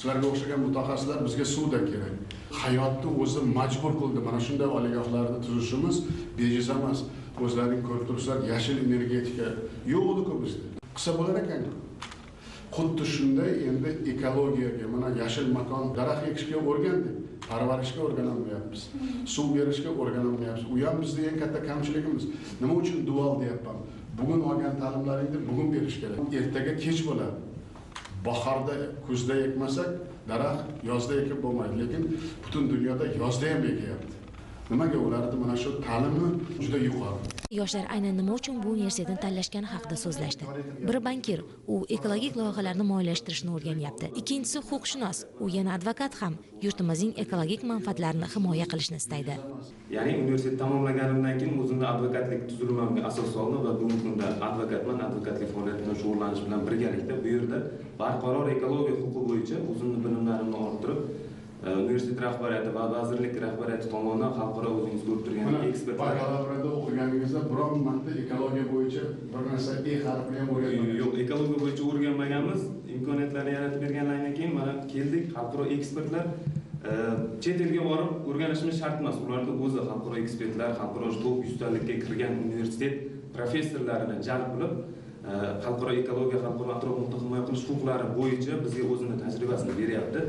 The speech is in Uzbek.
sizlarga o'xshagan mutaxassislar bizga suvda kerak. Hayotni o'zi majbur qildi. Mana shunday oliygohlarni tuzishimiz bejiz emas. O'zlaring ko'rib turibsizlar, yashil energetika yo'q-ku bizda. Qilsa bo'lar ekan-ku. Xuddi shunday endi ekologiyaga, mana yashil makon, daraxt ekishga o'rgandik, parvarishga o'rganolmayapmiz, suv berishga o'rganolmayapmiz. U ham bizning eng katta kamchiligimiz. Nima uchun dual deyapman? Bugun olgan ta'limlaringni bugun berish kerak. Ertaga kech bo'ladi. Bahorda, kuzda ekmasak, daraxt yozda ekib bo'lmaydi, lekin butun dunyoda yozda ham ekyapti. Nimaga ularni mana shu ta'limi juda yuqori. Yoshlar aynan nima uchun bu universitetni tanlashgani haqida so'zlashdi. Biri bankir, u ekologik loyihalarni moliyalashtirishni o'rganyapti. Ikkinchisi huquqshunos, u yana advokat ham yurtimizning ekologik manfaatlarini himoya qilishni istaydi. Ya'ni universitet tamomlaganimdan keyin o'zimni advokatlik tuzilmamga asos soldim va bugungi kunda advokatman, advokatlik faoliyati bilan shug'ullanish bilan birgalikda bu yerda barqaror ekologiya huquqi bo'yicha o'zimni bilimlarimni orttirib, universitet rahbariyati va vazirlik rahbariyati tomonidan xalqaro o'zingiz ko'rib turgan ekspertlar. Bakalavrda o'qiganingizda biron marta ekologiya bo'yicha bir narsa harfini ham o'rganmadingiz? Yo'q, ekologiya bo'yicha o'rganmaganmiz. Imkoniyatlarni yaratib bergandan keyin mana keldik, xalqaro ekspertlar chet elga borib o'rganishimiz shart emas. Ularda o'zi xalqaro ekspertlar, xalqaro top 100 talikka kirgan universitet professorlarini jalb qilib, xalqaro ekologiya, xalqaro atrof muhitni himoya qilish huquqlari bo'yicha bizga o'zini tajribasini beryapti.